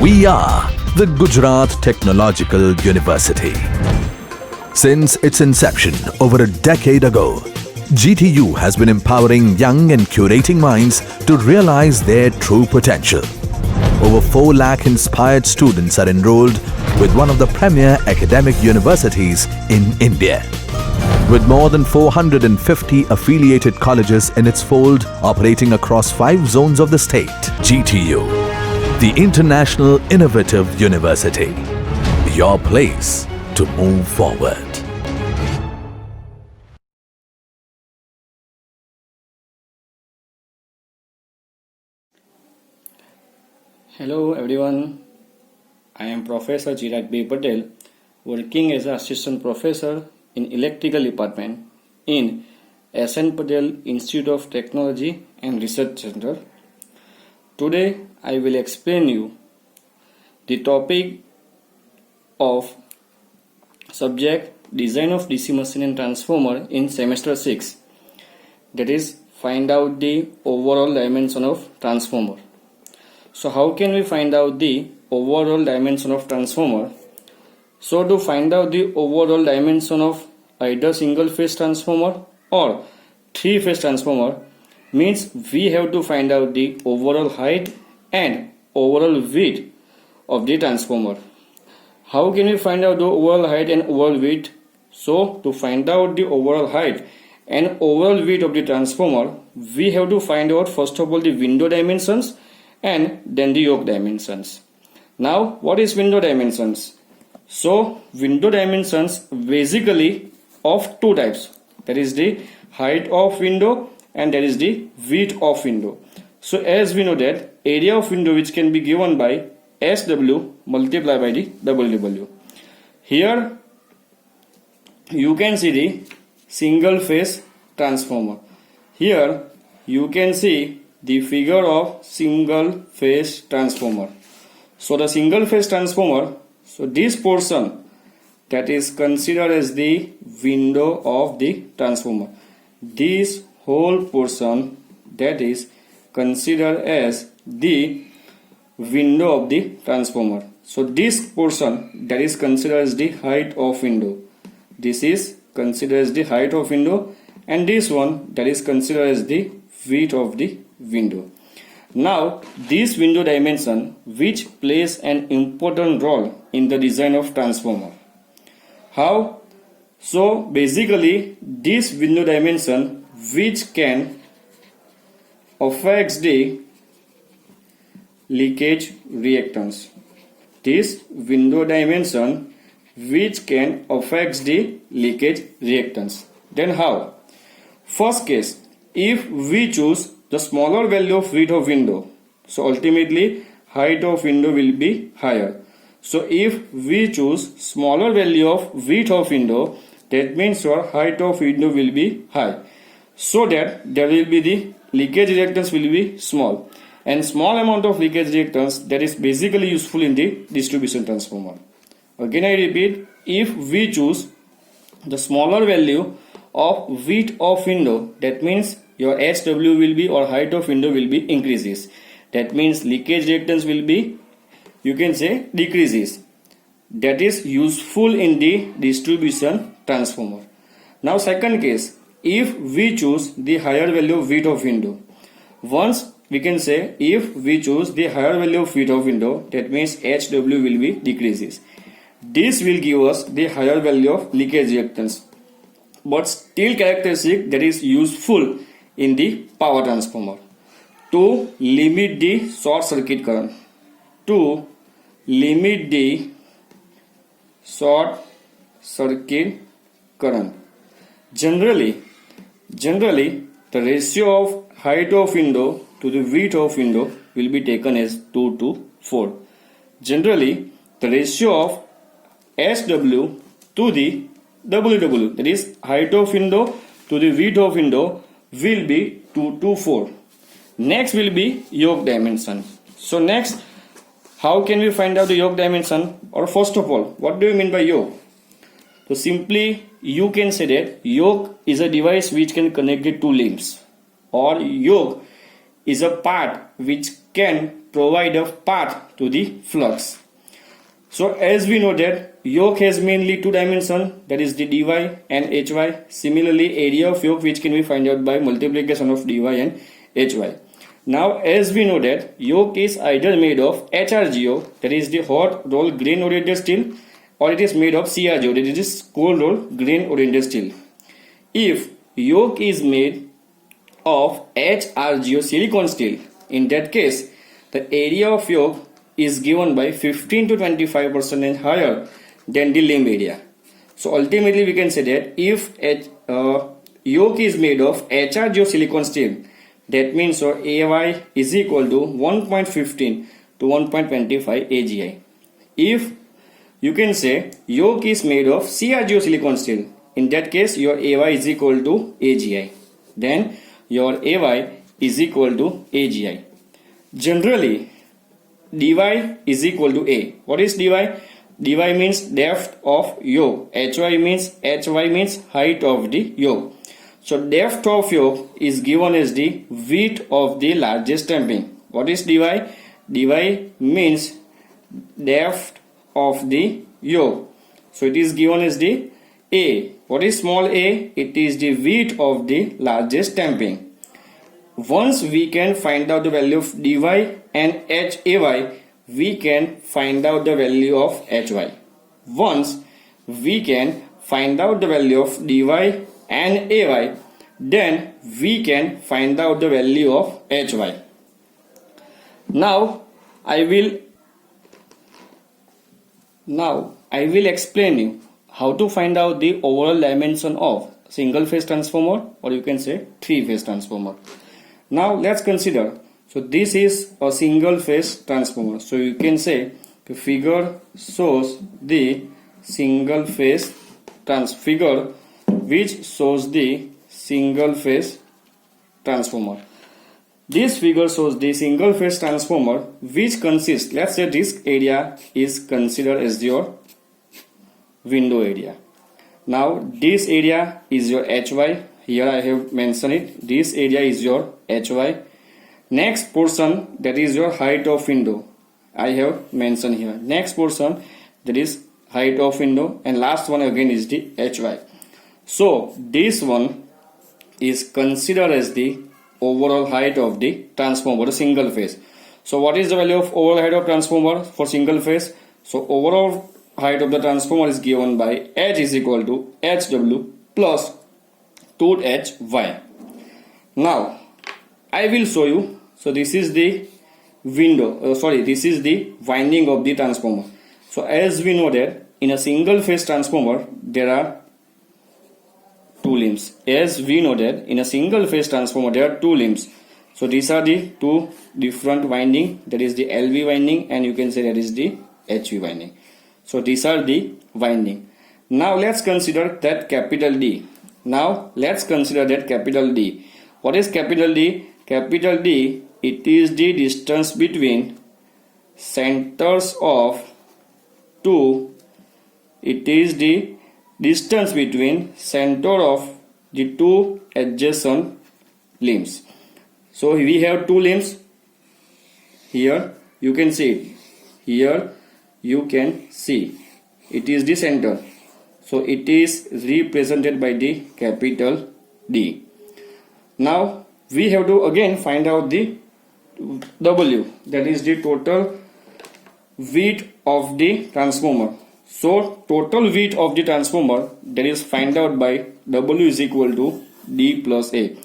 We are the Gujarat Technological University. Since its inception over a decade ago, GTU has been empowering young and curating minds to realize their true potential. Over 4 lakh inspired students are enrolled with one of the premier academic universities in India. With more than 450 affiliated colleges in its fold operating across 5 zones of the state, GTU, the International Innovative University, your place to move forward. Hello everyone, I am Professor Chirag Patel, working as an assistant professor in electrical department in Patel Institute of Technology and Research Center. Today I will explain you the topic of subject Design of DC Machine and Transformer in semester 6, that is find out the overall dimension of transformer. So how can we find out the overall dimension of transformer? So to find out the overall dimension of either single phase transformer or 3-phase transformer means we have to find out the overall height and overall width of the transformer. How can we find out the overall height and overall width? So to find out the overall height and overall width of the transformer, we have to find out first of all the window dimensions and then the yoke dimensions. Now what is window dimensions? So window dimensions basically of 2 types, that is the height of window and that is the width of window. So as we know that area of window which can be given by SW multiplied by the WW. Here you can see the single phase transformer. Here you can see the figure of single phase transformer. So the single phase transformer, so this portion that is considered as the window of the transformer. This whole portion that is considered as the window of the transformer. So this portion that is considered as the height of window. This is considered as the height of window, and this one that is considered as the width of the window. Now this window dimension which plays an important role in the design of transformer. How? So basically this window dimension which can affect the leakage reactance. This window dimension which can affect the leakage reactance. Then how? First case, if we choose the smaller value of width of window, so ultimately height of window will be higher. So if we choose smaller value of width of window, that means your height of window will be high, so that there will be the leakage reactance will be small, and small amount of leakage reactance that is basically useful in the distribution transformer. Again I repeat, if we choose the smaller value of width of window, that means your HW will be, or height of window will be increases. That means leakage reactance will be, you can say, decreases. That is useful in the distribution transformer. Now second case, if we choose the higher value of width of window, once we can say if we choose the higher value of width of window, that means HW will be decreases. This will give us the higher value of leakage reactance, but still characteristic that is useful in the power transformer to limit the short circuit current. To limit the short circuit current. Generally the ratio of height of window to the width of window will be taken as 2 to 4. Generally the ratio of SW to the WW, that is height of window to the width of window, will be 2 to 4. Next will be yoke dimension. So next, how can we find out the yoke dimension? Or first of all, what do you mean by yoke? So simply you can say that yoke is a device which can connect the 2 limbs, or yoke is a part which can provide a path to the flux. So as we know that yoke has mainly two dimensions, that is the dy and hy. Similarly, area of yoke which can be found out by multiplication of dy and hy. Now as we know that yoke is either made of HRGO, that is the hot roll grain oriented steel, or it is made of CRGO, that is cold roll grain oriented steel. If yoke is made of HRGO silicon steel, in that case the area of yoke is given by 15 to 25% higher than the limb area. So ultimately we can say that if yoke is made of HRGO silicon steel, that means our AY is equal to 1.15 to 1.25 AGI. If you can say yoke is made of CRGO silicon steel, in that case your AY is equal to AGI. Then your AY is equal to AGI. Generally, dy is equal to A. What is dy? Dy means depth of yoke. Hy means height of the yoke. So depth of yoke is given as the width of the largest stamping. What is dy? Dy means depth of the yoke. So it is given as the A. What is small a? It is the width of the largest stamping. Once we can find out the value of dy and hay, we can find out the value of hy. Once we can find out the value of dy and ay, then we can find out the value of hy. Now I will explain you how to find out the overall dimension of single phase transformer, or you can say three phase transformer. Now let's consider, so this is a single phase transformer. So you can say the figure shows the single phase figure which shows the single phase transformer. This figure shows the single phase transformer which consists, let's say this area is considered as your window area. Now this area is your hy. Here I have mentioned it. This area is your hy. Next portion, that is your height of window. I have mentioned here. Next portion, that is height of window, and last one again is the hy. So this one is considered as the overall height of the transformer, single phase. So what is the value of overall height of transformer for single phase? So overall height of the transformer is given by H is equal to HW plus 2HY. Now I will show you. So this is the this is the winding of the transformer. So as we know that in a single phase transformer there are two limbs. As we know that in a single phase transformer there are two limbs. So these are the two different winding, that is the LV winding and you can say that is the HV winding. So these are the winding. Now let's consider that capital D. What is capital D? Capital D, it is the distance between centers of two. It is the distance between center of the two adjacent limbs. So we have two limbs. Here you can see it. Here you can see it is the center. So it is represented by the capital D. Now we have to again find out the W, that is the total width of the transformer. So total width of the transformer, that is find out by W is equal to D plus A.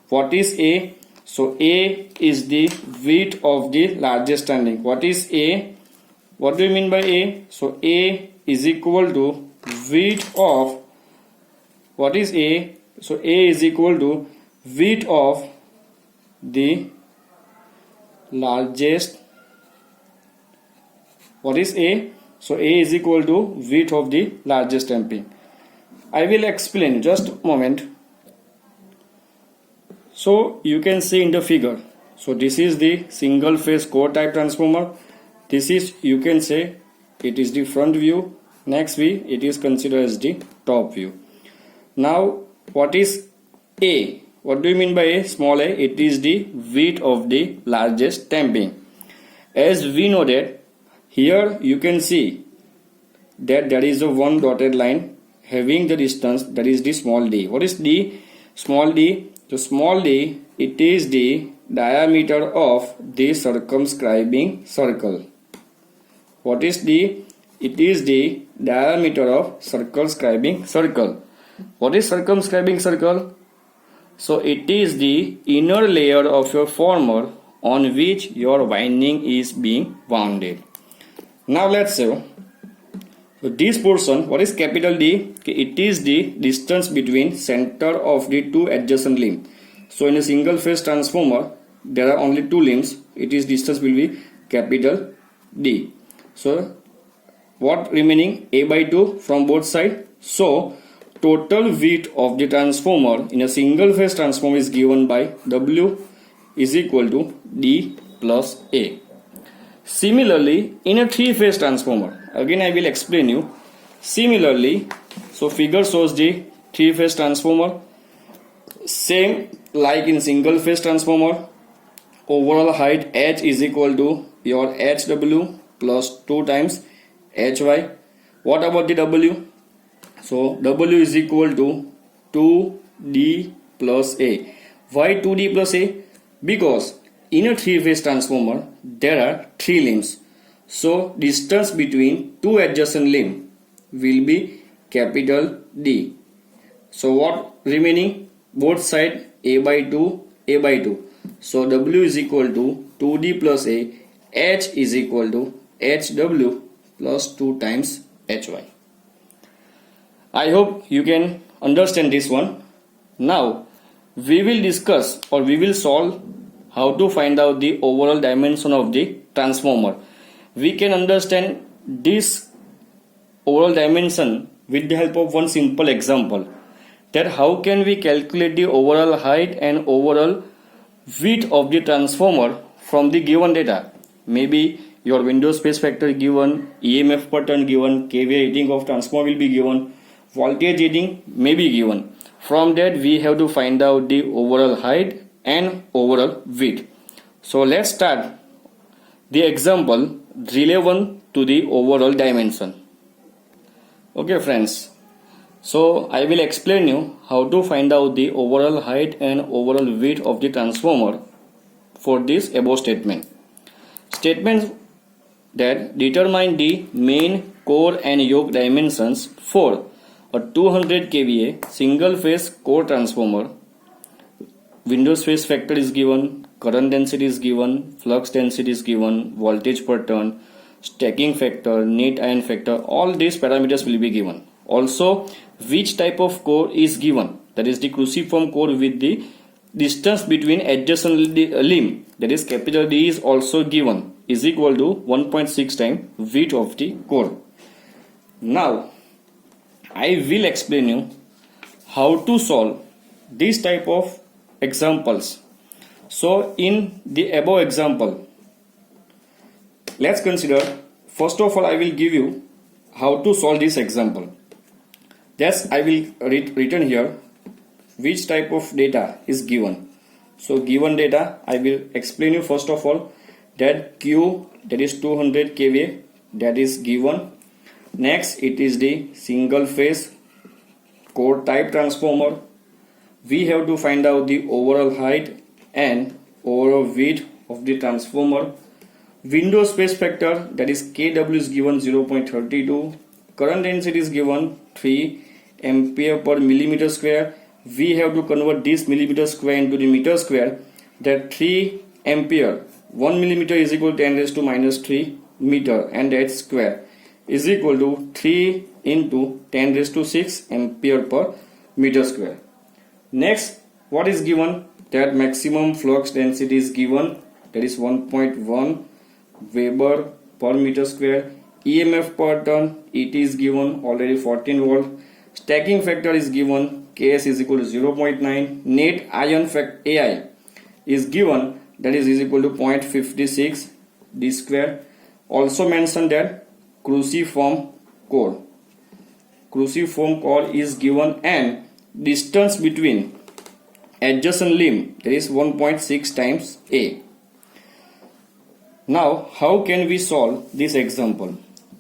What is A? So A is the width of the largest standing. What is A? What do you mean by A? So A is equal to width of, what is A? So A is equal to width of the largest. What is A? So A is equal to width of the largest stamping. I will explain just a moment. So you can see in the figure. So this is the single phase core type transformer. This is, you can say, it is the front view. Next view, it is considered as the top view. Now what is A? What do you mean by A? Small a, it is the width of the largest stamping. As we know that here you can see that there is a one dotted line having the distance, that is the small d. What is the small d? So small d, it is the diameter of the circumscribing circle. What is the? It is the diameter of circumscribing circle. What is circumscribing circle? So it is the inner layer of your former on which your winding is being wounded. Now let's say, so this portion, what is capital D? It is the distance between center of the two adjacent limbs. So in a single phase transformer, there are only two limbs. It is distance will be capital D. So what remaining? A by 2 from both sides. So total width of the transformer in a single phase transformer is given by W is equal to D plus A. Similarly, in a three-phase transformer, again I will explain you. Similarly, so figure shows the three-phase transformer. Same like in single-phase transformer, overall height H is equal to your HW plus 2 times HY. What about the W? So W is equal to 2D plus A. Why 2D plus A? Because in a three-phase transformer, there are three limbs. So distance between two adjacent limbs will be capital D. So what remaining? Both side A by 2, A by 2. So W is equal to 2D plus A. H is equal to HW plus 2 times HY. I hope you can understand this one. Now we will discuss or we will solve how to find out the overall dimension of the transformer. We can understand this overall dimension with the help of one simple example, that how can we calculate the overall height and overall width of the transformer from the given data. Maybe your window space factor given, EMF per turn given, kVA rating of transformer will be given, voltage rating may be given. From that we have to find out the overall height and overall width. So let's start the example relevant to the overall dimension. Okay friends, so I will explain you how to find out the overall height and overall width of the transformer for this above statement. Statements that determine the main core and yoke dimensions for a 200 kVA single phase core transformer. Window space factor is given, current density is given, flux density is given, voltage per turn, stacking factor, net iron factor, all these parameters will be given. Also, which type of core is given, that is the cruciform core with the distance between adjacent limb, that is capital D, is also given, is equal to 1.6 times width of the core. Now, I will explain you how to solve this type of examples. So in the above example, let's consider, first of all I will give you how to solve this example. Yes, I will written here which type of data is given. So given data, I will explain you first of all that Q, that is 200 kVA, that is given. Next it is the single phase core type transformer. We have to find out the overall height and overall width of the transformer. Window space factor, that is KW, is given 0.32. Current density is given 3 ampere per millimeter square. We have to convert this millimeter square into the meter square. That 3 ampere, 1 millimeter is equal to 10 raised to minus 3 meter, and that square is equal to 3 into 10 raised to 6 ampere per meter square. Next, what is given? That maximum flux density is given, that is 1.1 Weber per meter square. EMF per turn, it is given already 14 volt. Stacking factor is given, Ks is equal to 0.9. Net ion factor AI is given, that is equal to 0.56 d square. Also mentioned that cruciform core is given, and distance between adjacent limb, that is 1.6 times A. Now, how can we solve this example?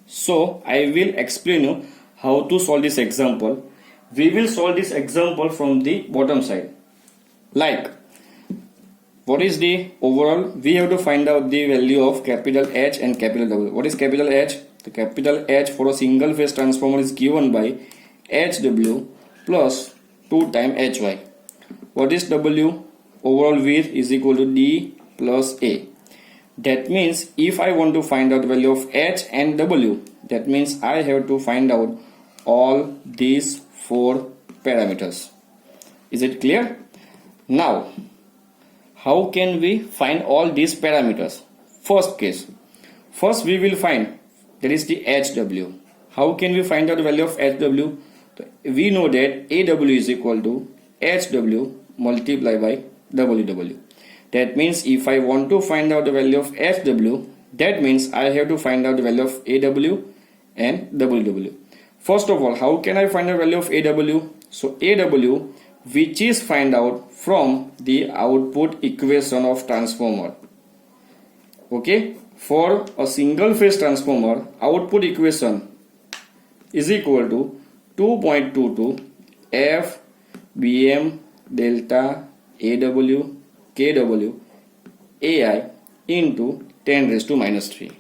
So, I will explain you how to solve this example. We will solve this example from the bottom side. Like, what is the overall? We have to find out the value of capital H and capital W. What is capital H? The capital H for a single phase transformer is given by HW plus 2 times HY. What is W? Overall width is equal to D plus A. That means if I want to find out the value of H and W, that means I have to find out all these 4 parameters. Is it clear? Now, how can we find all these parameters? First case. First we will find, that is the HW. How can we find out the value of HW? We know that AW is equal to HW multiplied by WW. That means if I want to find out the value of HW, that means I have to find out the value of AW and WW. First of all, how can I find the value of AW? So AW, which is find out from the output equation of transformer. Okay, for a single phase transformer, output equation is equal to 2.22 F BM delta AW KW AI into 10 raised to minus 3.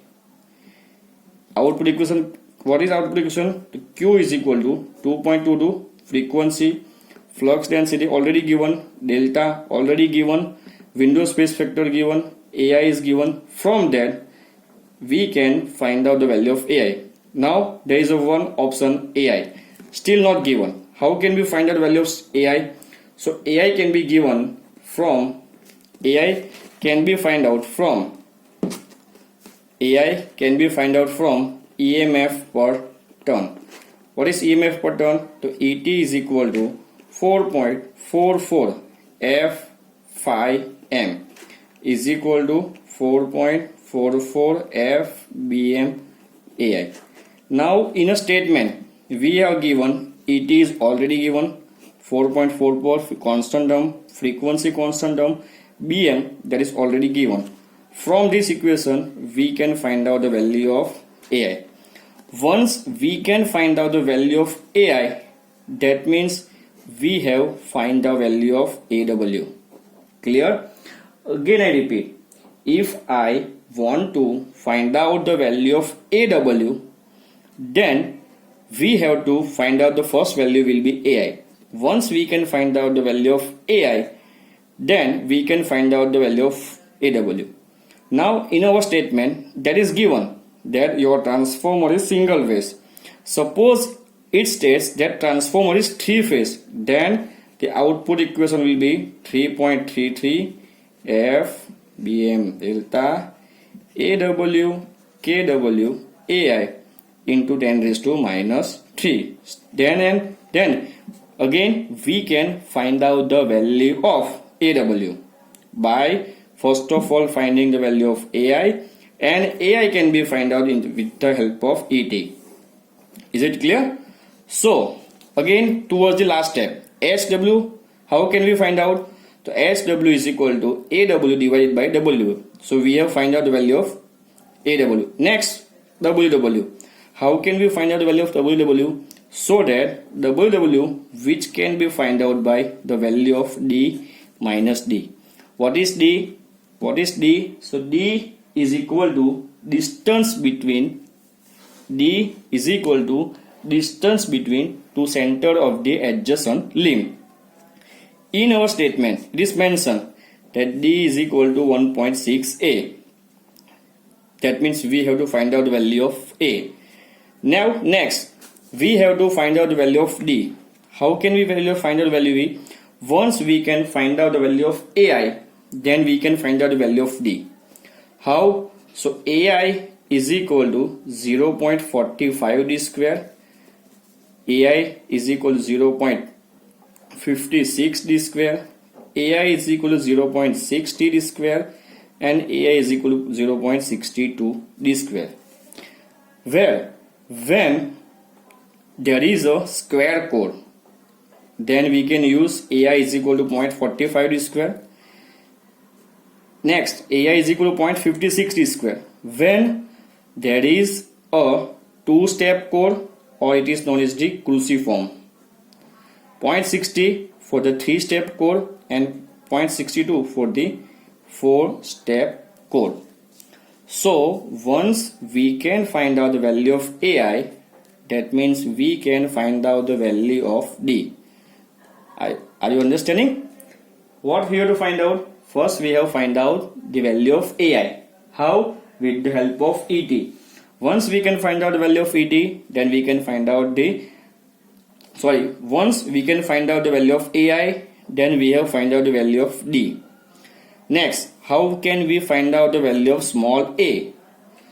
Output equation, what is output equation? Q is equal to 2.22 frequency, flux density already given, delta already given, window space factor given, AI is given. From that we can find out the value of AI. Now there is a one option AI still not given. How can we find out the value of AI? So AI can be given from EMF per turn. What is EMF per turn? So ET is equal to 4.44 F phi M is equal to 4.44 F BM AI. Now in a statement we have given ET is already given, 4.44 constant term, frequency constant term, BM that is already given. From this equation we can find out the value of AI. Once we can find out the value of AI, that means we have find the value of AW. Clear? Again I repeat, if I want to find out the value of AW, then we have to find out the first value will be AI. Once we can find out the value of AI, then we can find out the value of AW. Now in our statement that is given that your transformer is single phase. Suppose it states that transformer is 3 phase, then the output equation will be 3.33 F BM delta AW KW AI into 10 raised to minus 3. Then again we can find out the value of AW by first of all finding the value of AI, and AI can be find out with the help of ET. Is it clear? So again towards the last step, HW, how can we find out? So HW is equal to AW divided by W. So we have find out the value of AW. Next WW. How can we find out the value of WW? So that WW which can be find out by the value of D minus D. What is D? What is D? So D is equal to distance between two center of the adjacent limb. In our statement it is mentioned that D is equal to 1.6 A. That means we have to find out the value of A. Now next we have to find out the value of D. How can we find out the value of D? Once we can find out the value of AI, then we can find out the value of D. How? So AI is equal to 0.45 D square, AI is equal to 0.56 D square, AI is equal to 0.60 D square, and AI is equal to 0.62 D square. Where when there is a square code, then we can use AI is equal to 0.45 D square. Next, AI is equal to 0.56 t square. When there is a two-step code, or it is known as the cruciform. 0.60 for the three-step code and 0.62 for the four-step code. So once we can find out the value of AI, that means we can find out the value of D. Are you understanding? What we have to find out? First we have to find out the value of AI. How? With the help of ET. Once we can find out the value of ET, then we can find out once we can find out the value of AI, then we have to find out the value of D. Next, how can we find out the value of small a?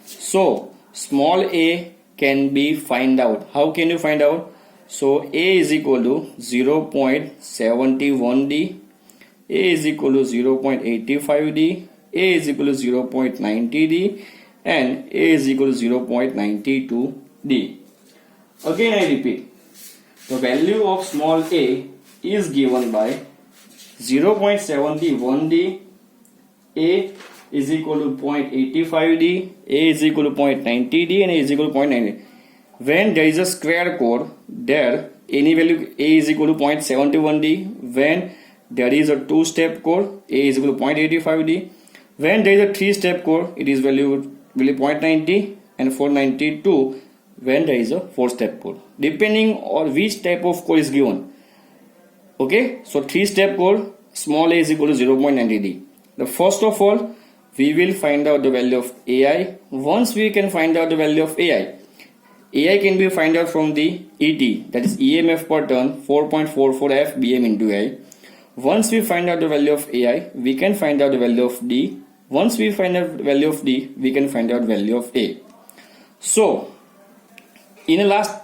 So small a can be find out. How can you find out? So a is equal to 0.71d, a is equal to 0.85d, a is equal to 0.90d, and a is equal to 0.92d. Again I repeat, the value of small a is given by 0.71d, a is equal to 0.85d, a is equal to 0.90d, and a is equal to 0.90. When there is a square code, there any value a is equal to 0.71d. When there is a two-step code, a is equal to 0.85d. When there is a three-step code, it is value 0.90 and 492 when there is a four-step code, depending on which type of code is given. Okay, so three-step code, small a is equal to 0.90d. The first of all, we will find out the value of AI. Once we can find out the value of AI can be find out from the ET, that is EMF per turn, 4.44 F BM into I. Once we find out the value of AI, we can find out the value of D. Once we find out the value of D, we can find out value of A. So in the last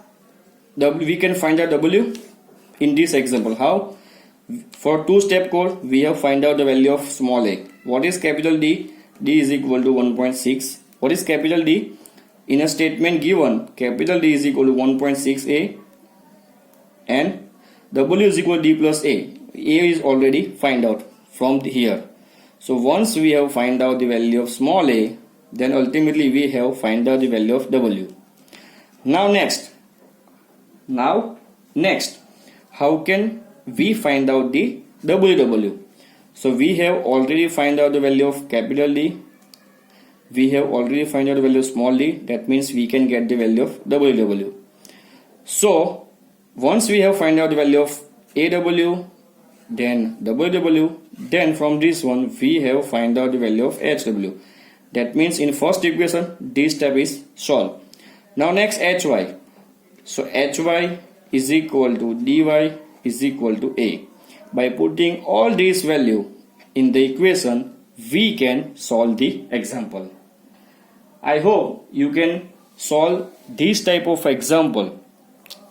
we can find out W in this example. How? For two-step code, we have find out the value of small a. What is capital D? D is equal to 1.6. What is capital D? In a statement given, capital D is equal to 1.6a and W is equal to D plus A. A is already find out from here. So once we have find out the value of small a, then ultimately we have find out the value of W. Now next, how can we find out the WW? So we have already find out the value of capital D. We have already find out the value of small d. That means we can get the value of WW. So once we have find out the value of AW, then WW, then from this one we have find out the value of HW. That means in first equation this step is solved. Now next HY. So HY is equal to dy is equal to A. By putting all these value in the equation, we can solve the example. I hope you can solve this type of example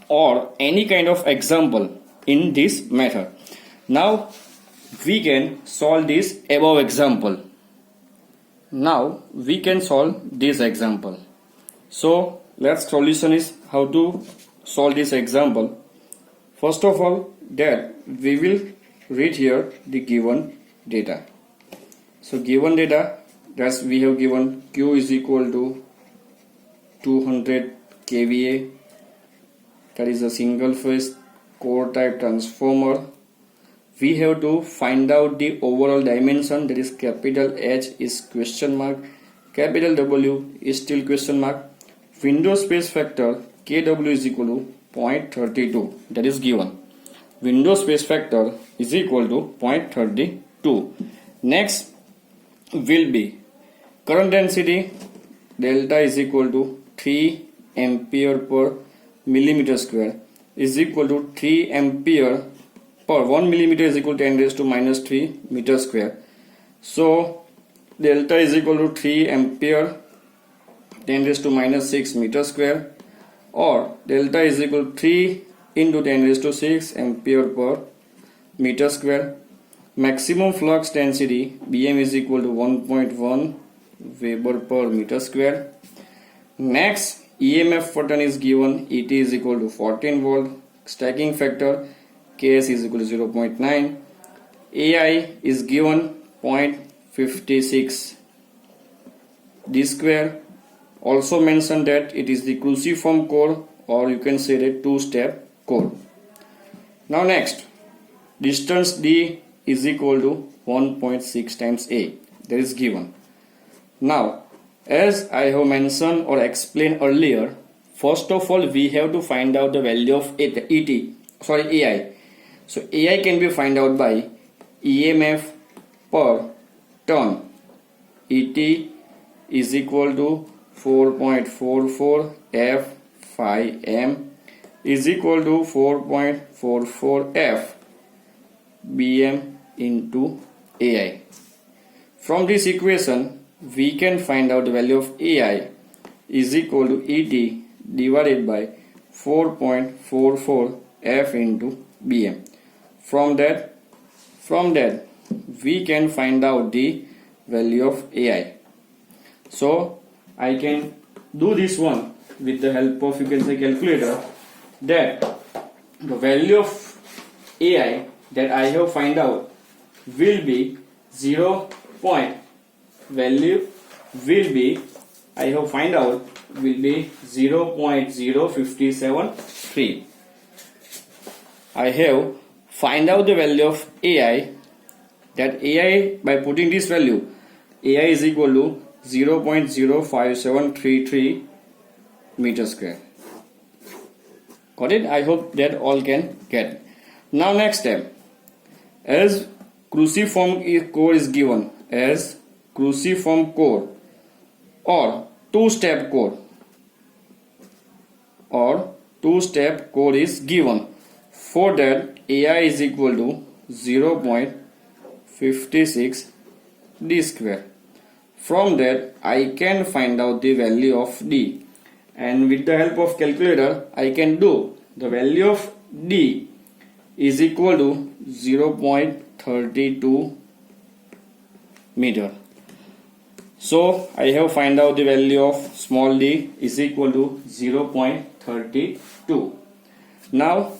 or any kind of example in this method. Now we can solve this above example. Now we can solve this example. So let's solution is how to solve this example. First of all, that we will read here the given data. So given data, that's we have given Q is equal to 200 kVA. That is a single phase core type transformer. We have to find out the overall dimension, that is capital H is question mark, capital W is still question mark. Window space factor KW is equal to 0.32, that is given. Window space factor is equal to 0.32. Next will be current density, delta is equal to 3 ampere per millimeter square is equal to 3 ampere per 1 millimeter is equal to 10 raised to minus 3 meter square. So delta is equal to 3 ampere 10 raised to minus 6 meter square, or delta is equal to 3 into 10 raised to 6 ampere per meter square. Maximum flux density Bm is equal to 1.1 Weber per meter square. Next, EMF per turn is given, ET is equal to 14 volt. Stacking factor Ks is equal to 0.9. AI is given 56 d square. Also mention that it is the cruciform core, or you can say the two-step core. Now next, distance d is equal to 1.6 times a, that is given. Now, as I have mentioned or explained earlier, first of all we have to find out the value of AI. So AI can be find out by EMF per turn. ET is equal to 4.44 F phi m is equal to 4.44 F bm into AI. From this equation we can find out the value of AI is equal to ET divided by 4.44 F into bm. From that we can find out the value of AI. So I can do this one with the help of, you can say, calculator, that the value of AI that I have find out will be 0.0573. I have find out the value of AI, that AI, by putting this value, AI is equal to 0.05733 meter square. Got it? I hope that all can get. Now next step, as cruciform core is given, as cruciform core or two-step core is given. For that, AI is equal to 0.56 d square. From that I can find out the value of d, and with the help of calculator I can do the value of d is equal to 0.32 meter. So I have find out the value of small d is equal to 0.32. Now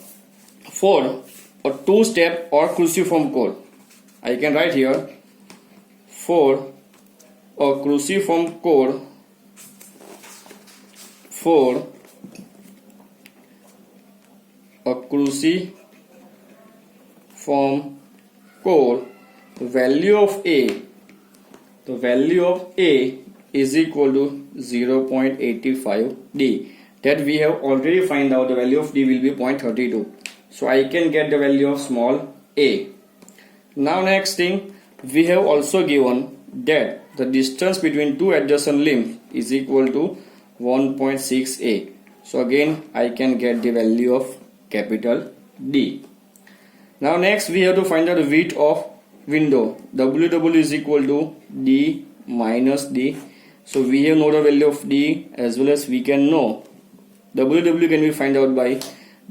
for a two-step or cruciform core, I can write here, for a cruciform core, the value of a is equal to 0.85 d. That we have already find out the value of d will be 0.32. So I can get the value of small a. Now next thing, we have also given that the distance between two adjacent limbs is equal to 1.6 a. So again I can get the value of capital D. Now next we have to find out the width of window. WW is equal to D minus D. So we have know the value of D, as well as we can know WW can be find out by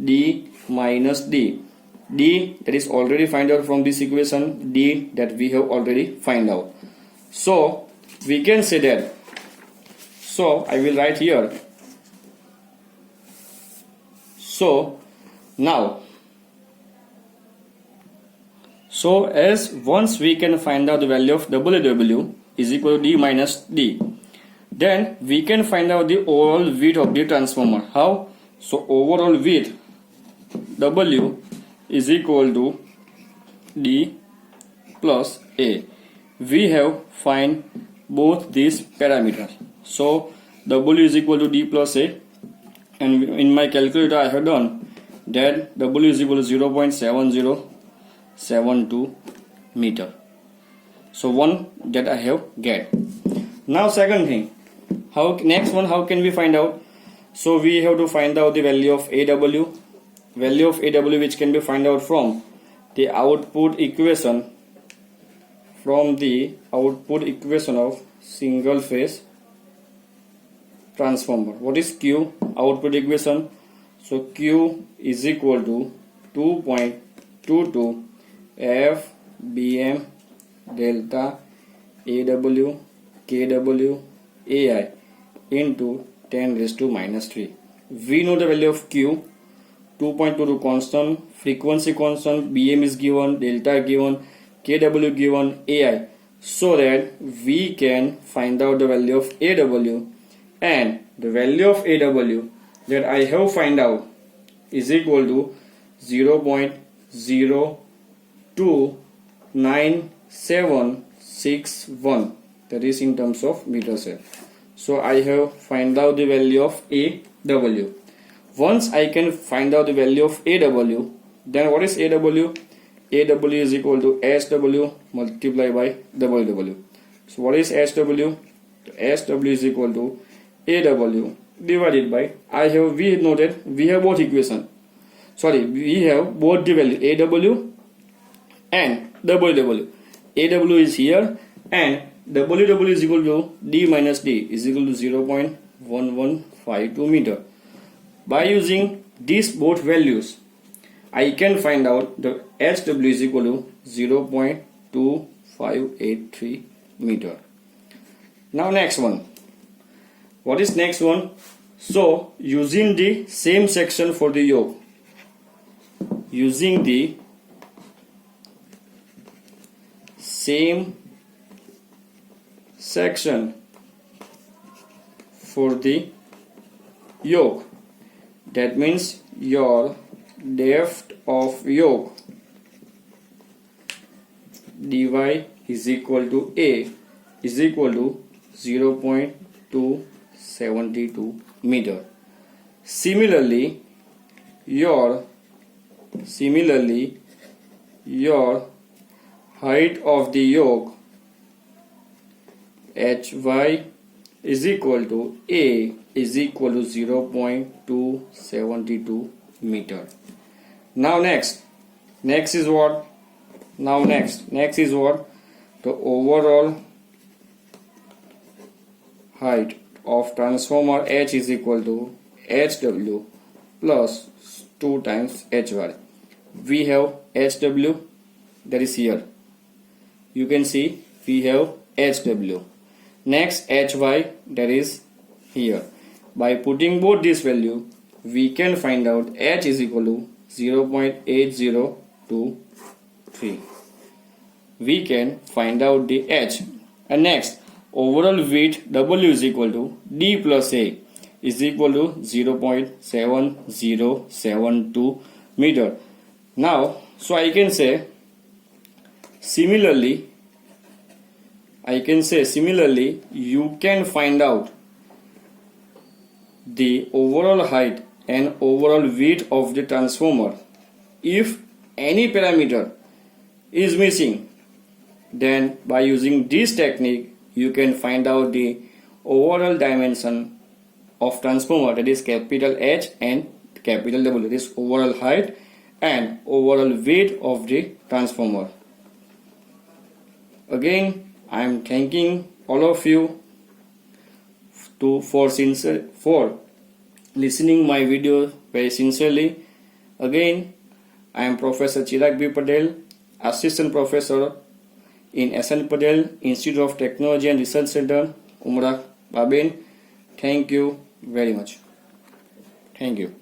D minus D. D that is already find out from this equation, D that we have already find out. So we can say that, so I will write here. So now, so as once we can find out the value of WW is equal to D minus D, then we can find out the overall width of the transformer. How? So overall width W is equal to D plus A. We have find both these parameters. So W is equal to D plus A, and in my calculator I have done that W is equal to 0.7072 meter. So one that I have get. Now second thing, how can we find out? So we have to find out the value of AW. Value of AW which can be find out from the output equation, of single phase transformer. What is Q? Output equation. So Q is equal to 2.22 F BM delta AW KW AI into 10 raised to minus 3. We know the value of Q, 2.22 constant, frequency constant, BM is given, delta given, KW given, AI. so that we can find out the value of AW, and the value of AW that I have find out is equal to 0.029761, that is in terms of meter cell. So I have find out the value of AW. Once I can find out the value of AW, then what is AW? AW is equal to SW multiplied by WW. So what is SW? SW is equal to AW divided by, we noted we have both equation. We have both the value AW and WW. AW is here and WW is equal to D minus D is equal to 0.1152 meter. By using these both values, I can find out the HW is equal to 0.2583 meter. Now next one. What is next one? So using the same section for the yoke, using the same section for the yoke, that means your depth of yoke dy is equal to A is equal to 0.272 meter. Similarly, your height of the yoke hy is equal to A is equal to 0.272 meter. Now next is what? Next is what? The overall height of transformer H is equal to HW plus 2 times HY. We have HW, that is here. You can see we have HW. Next HY, that is here. By putting both this value, we can find out H is equal to 0.8023. We can find out the H. And next, overall weight W is equal to D plus A is equal to 0.7072 meter. Now, so I can say similarly, you can find out the overall height and overall weight of the transformer. If any parameter is missing, then by using this technique you can find out the overall dimension of transformer, that is capital H and capital W, that is overall height and overall weight of the transformer. Again, I am thanking all of you for listening my video very sincerely. Again, I am Professor Chirag B. Patel, Assistant Professor in SN Patel Institute of Technology and Research Center, UMRAKH, Babin. Thank you very much. Thank you.